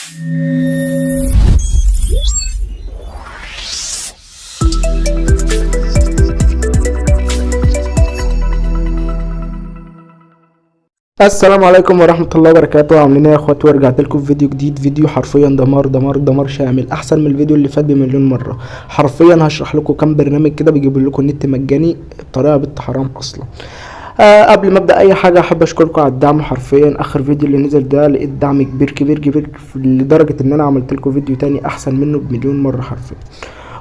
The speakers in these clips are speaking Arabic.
السلام عليكم ورحمة الله وبركاته. عاملين ايه يا اخوات؟ ورجعت لكم في فيديو جديد، فيديو حرفيا دمار دمار دمار شامل، احسن من الفيديو اللي فات بمليون مرة. حرفيا هشرح لكم كام برنامج كده بيجيب لكم نت مجاني بطريقة بنت حرام اصلا. قبل ما ابدا اي حاجة احب اشكركم على الدعم. حرفيا اخر فيديو اللي نزل ده لقيت دعم كبير كبير كبير لدرجة ان انا عملت لكم فيديو تاني احسن منه بمليون مرة حرفيا.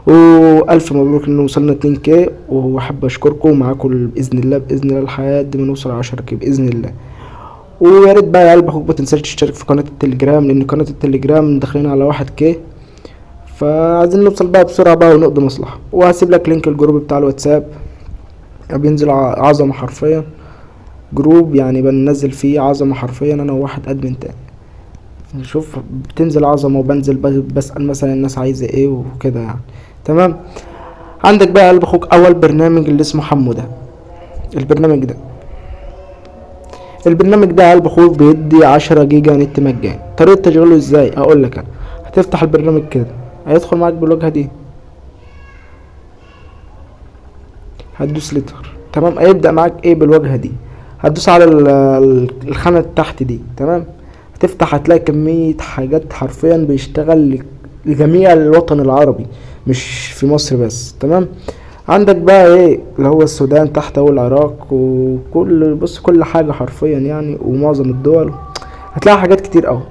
والف مبروك ان وصلنا 2K، واحب اشكركم معاكم باذن الله باذن الله لحد ما نوصل 10K باذن الله. ويا ريت بقى يا قلب اخوك ما تنساش تشترك في قناه التليجرام، لان قناه التليجرام داخلين على 1K، فعايزين نوصل بقى بسرعه بقى ونقضي مصلحه. وهسيب لك لينك الجروب بتاع الواتساب، بينزل عظمه حرفيا، جروب يعني بننزل فيه عظمه حرفيا انا وواحد ادمن تاني. شوف بتنزل عظمه، وبنزل بسال مثلا الناس عايزه ايه وكده يعني. تمام. عندك بقى يا قلب اخوك اول برنامج اللي اسمه حمو ده. البرنامج ده يا قلب اخوك بيدي 10 جيجا نت مجاني. طريقة تشغيله ازاي؟ اقول لك انا. هتفتح البرنامج كده، هيدخل معاك بالواجهة دي، هتدوس لتر. تمام. هيبدأ معاك ايه بالواجهة دي، هتدوس على الخانة اللي تحت دي. تمام. هتفتح هتلاقي كمية حاجات حرفيا بيشتغل لجميع الوطن العربي، مش في مصر بس. تمام. عندك بقى ايه اللي هو السودان تحت والعراق وكل كل حاجة حرفيا يعني، ومعظم الدول هتلاقي حاجات كتير اوي،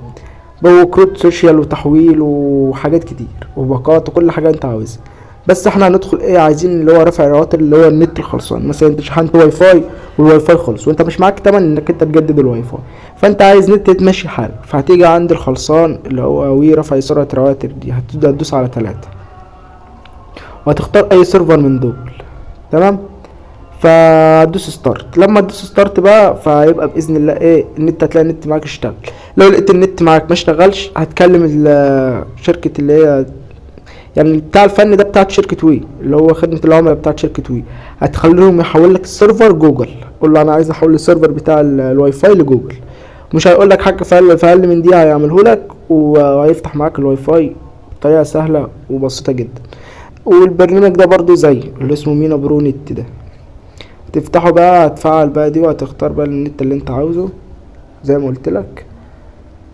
وكروت سوشيال وتحويل وحاجات كتير وباقات وكل حاجة انت عاوزها. بس احنا هندخل ايه، عايزين اللي هو رفع الرواتب، اللي هو النت الخلصان. مثلا انت شحنت واي فاي والواي فاي خلص وانت مش معاك تمن انك انت تجدد الواي فاي، فانت عايز نت تمشي حالك، فهتيجي عند الخلصان اللي هو وي رفع سرعة رواتب دي، هتبدأ تدوس على 3 وهتختار اي سيرفر من دول. تمام. فتدوس ستارت. لما تدوس ستارت بقى فيبقى باذن الله ايه النت، هتلاقي النت معاك اشتغل. لو لقيت النت معاك ما اشتغلش، هتكلم الشركه اللي هي يعني بتاع الفن ده، بتاعت شركه وي، اللي هو خدمه العملاء بتاعت شركه وي. هتخليهم يحول لك السيرفر جوجل. قول له انا عايز احول السيرفر بتاع الواي فاي لجوجل. مش هيقول لك حاجه في اقل من دي هيعمله لك، وهيفتح معاك الواي فاي بطريقه سهله وبسيطه جدا. والبرنامج ده برضو زي اللي اسمه مينا برو نت ده، تفتحه بقى، هتفعل بقى دي، وهتختار بقى النت اللي انت عاوزه. زي ما قلت لك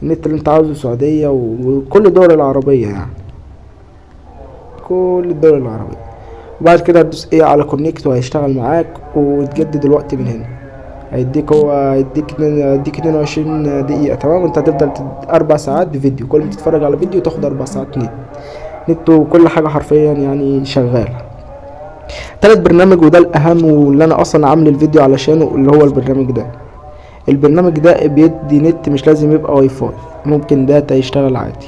النت اللي انت عاوزه سعودية وكل الدول العربية يعني، كل الدول العربية. وبعد كده هتدوس ايه على كونكت، وهيشتغل معاك وتجدد الوقت من هنا. هيديك 22 دقيقة. تمام. انت هتفضل 4 ساعات بفيديو، كل ما تتفرج على فيديو تاخد 4 ساعات نت وكل حاجة حرفيا يعني شغالة. تالت برنامج وده الاهم واللي انا اصلا عامل الفيديو علشانه، اللي هو البرنامج ده بيدي نت، مش لازم يبقى واي فاي، ممكن داتا يشتغل عادي.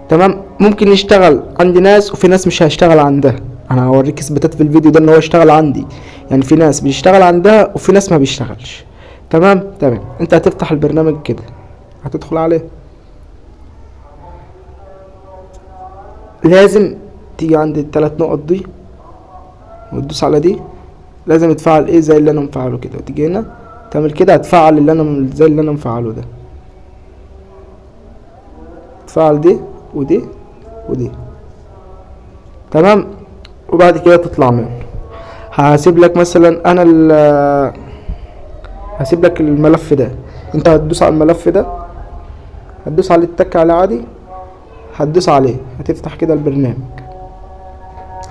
تمام. ممكن يشتغل عند ناس وفي ناس مش هيشتغل عندها. انا هوريك اثباتات في الفيديو ده ان هو يشتغل عندي، يعني في ناس بيشتغل عندها وفي ناس ما بيشتغلش. تمام. انت هتفتح البرنامج كده، هتدخل عليه، لازم تيجي عند ال3 نقط دي وتدوس على دي. لازم تفعل ايه زي اللي انا مفعله كده، وتيجي هنا تعمل كده، هتفعل اللي انا زي اللي انا مفعله ده، تفعل دي ودي. تمام. وبعد كده تطلع منه. هسيب لك مثلا انا هسيب لك الملف ده. انت هتدوس على الملف ده، هتدوس عليه تك على عادي، هتدوس عليه، هتفتح كده البرنامج،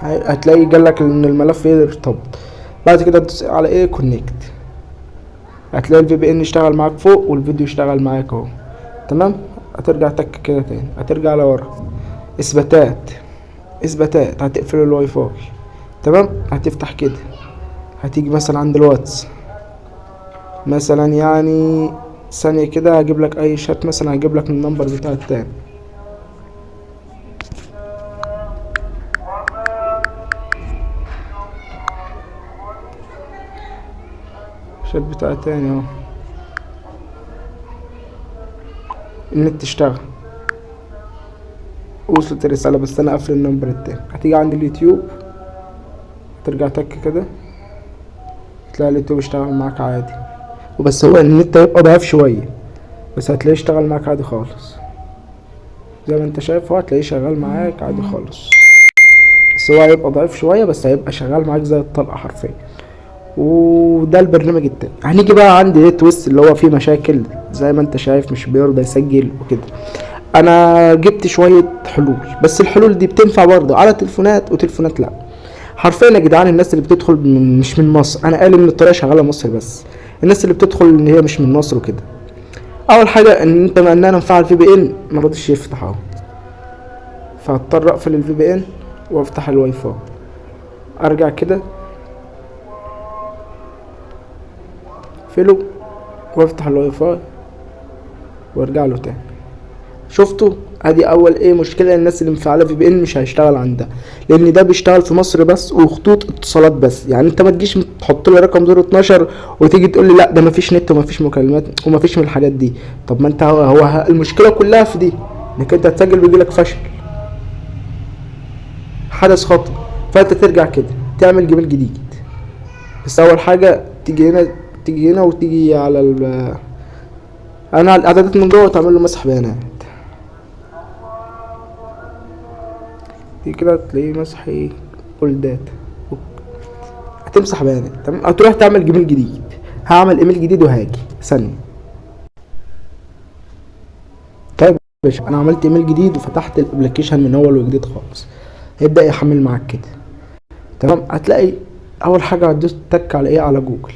هتلاقي جالك ان الملف ارتبط. بعد كده تدوس على ايه كونكت، هتلاقي الفي بي ان اشتغل معاك فوق والفيديو اشتغل معاك اهو. تمام. هترجع تك كده تاني، هترجع لورا، اثباتات هتقفل الواي فاي. تمام. هتفتح كده، هتيجي مثلا عند الواتس مثلا، يعني ثانية كده هجيب لك اي شات، مثلا هجيب لك النمبر بتاع التاني، الشات بتاع التاني اهو. النت اشتغل، وصلت الرسالة، بس انا قافل النمبر التاني. هتيجي عند اليوتيوب، ترجع تك كده، تلاقي اليوتيوب اشتغل معاك عادي، وبس هو النت هيبقى ضعيف شوية، بس هتلاقيه اشتغل معاك عادي خالص. زي ما انت شايف، هو هتلاقيه شغال معاك عادي خالص، بس هو هيبقى ضعيف شويه، بس هيبقى شغال معاك زي الطلقه حرفيا. وده البرنامج التاني. هنيجي بقى عندي ايه تويست، اللي هو فيه مشاكل زي ما انت شايف، مش بيرضى يسجل وكده. انا جبت شويه حلول، بس الحلول دي بتنفع برضه على تليفونات وتليفونات لا. حرفيا يا جدعان، الناس اللي بتدخل مش من مصر، انا قال ان الطريقه شغاله مصر، بس الناس اللي بتدخل ان هي مش من مصر وكده، اول حاجه ان انت بما ان انا مفعل في بي ان ما رضيش يفتح اهو، فهضطر اقفل الفي بي ان وافتح الواي فاي، ارجع كده اقفله وافتح الواي فاي وارجع له تاني. شفتوا؟ ادي اول ايه مشكله، الناس اللي مفعله في بي ان مش هيشتغل عندها، لان ده بيشتغل في مصر بس وخطوط اتصالات بس. يعني انت ما تجيش تحط لي رقم 012 وتيجي تقول لي لا ده مفيش نت ومفيش مكالمات ومفيش من الحاجات دي. طب ما انت هو المشكله كلها في دي، انك انت هتسجل بيجيلك فشل، حدث خطأ، فانت ترجع كده تعمل جيميل جديد. بس اول حاجه تيجي هنا وتيجي على انا على الاعدادات من جوه وتعمل له مسح بيانات. دي كده تلاقيه مسح ايه، كل داتا، هتمسح بيانات تمام، هتروح تعمل جيميل جديد. هعمل ايميل جديد وهاجي ثانيه. طيب يا باشا، انا عملت ايميل جديد وفتحت الابلكيشن من اول وجديد خالص، هيبدا يحمل معاك كده تمام. هتلاقي اول حاجه هتدوس تك على ايه، على جوجل.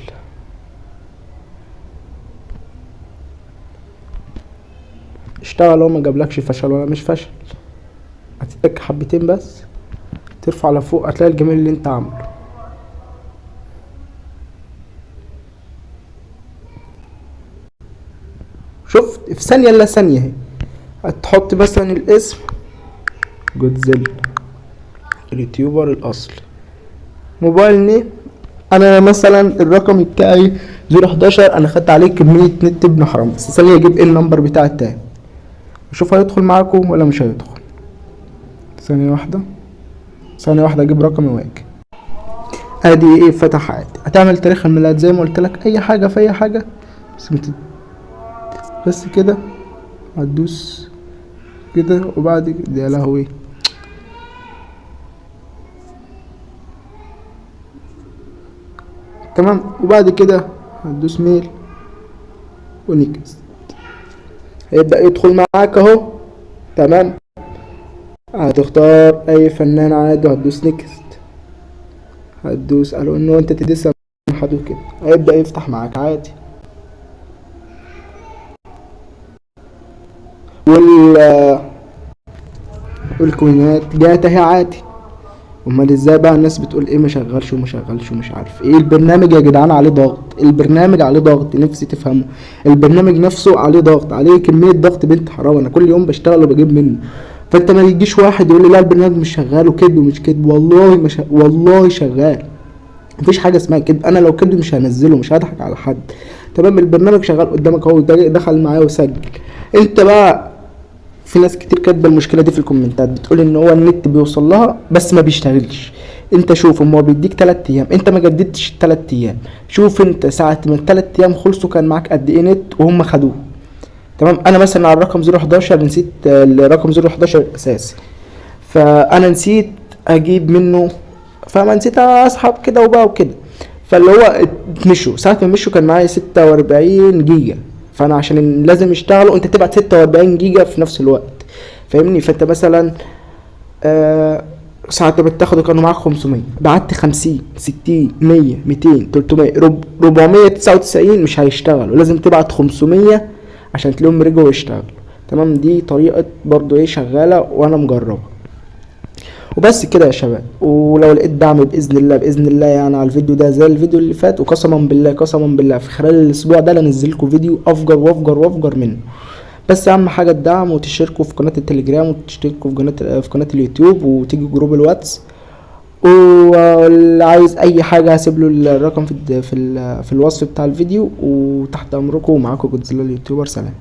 اشتغل، هو ما جابلكش فشل ولا مش فشل، هتتك حبتين بس، ترفع لفوق هتلاقي الجيميل اللي انت عامله. شفت؟ في ثانيه الا ثانيه اهي. هتحط مثلا الاسم جودزيلا اليوتيوبر الاصلي، موبايل نيم، انا مثلا الرقم بتاعي 011، انا خدت عليه كميه نت ابن حرام، بس ثانيه اجيب ايه النمبر بتاع التاني، شوف هيدخل معاكم ولا مش هيدخل. ثانيه واحده اجيب رقمي واجي. ادي ايه، فتح عادي. هتعمل تاريخ الميلاد زي ما قلت لك، اي حاجه في اي حاجه، بس كده هتدوس كده، وبعد كده يا لهوي تمام، وبعد كده هتدوس ميل ونيكست، هيبدأ يدخل معاك اهو تمام. هتختار اي فنان عادي وهتدوس نيكست، هتدوس قالوا انه انت تدوس حدو كده، هيبدأ يفتح معاك عادي. والكوينات جات اهي عادي. امال ازاي بقى الناس بتقول ايه مشغلش ومش عارف ايه؟ البرنامج يا جدعان عليه ضغط، البرنامج عليه ضغط، نفسي تفهموا، البرنامج نفسه عليه ضغط، عليه كمية ضغط بنت حرام. انا كل يوم بشتغل وبجيب منه، فانت ما يجيش واحد يقول لي لا البرنامج مش شغال وكذب ومش كذب، والله والله شغال، مفيش حاجه اسمها كده. انا لو كده مش هنزله، مش هضحك على حد تمام. البرنامج شغال قدامك اهو، دخل معايا وسجل. انت بقى في ناس كتير كاتبه المشكله دي في الكومنتات، بتقول ان هو النت بيوصل لها بس ما بيشتغلش. انت شوف، هو بيديك 3 ايام، انت ما جددتش 3 ايام، شوف انت ساعه ما ال3 ايام خلصوا كان معاك قد ايه نت وهم خدوه تمام. انا مثلا على الرقم 011 نسيت الرقم 011 الاساسي، فانا نسيت اجيب منه، فما نسيت اسحب كده وبقى وكده، فاللي هو مشوا ساعة ما مشوا كان معايا 46 جيجا، فانا عشان لازم يشتغلوا انت تبعت 46 جيجا في نفس الوقت، فاهمني؟ فانت مثلا ساعة ما بتاخده كانوا معاك 500، بعت 50 60 100 200 300 499 مش هيشتغلوا، لازم تبعت 500 عشان تلاقيهم رجعوا يشتغلوا تمام. دي طريقة برضو ايه شغالة وانا مجربها. وبس كده يا شباب، ولو لقيت دعم باذن الله يعني على الفيديو ده زي الفيديو اللي فات، وقسما بالله في خلال الاسبوع ده لانزلكوا فيديو افجر منه. بس اهم حاجه الدعم، وتشتركوا في قناه التليجرام، وتشتركوا في قناه اليوتيوب، وتيجي جروب الواتس. واللي عايز اي حاجه هسيب له الرقم في الوصف بتاع الفيديو، وتحت امركم، ومعاكم جودزيلا اليوتيوبر. سلام.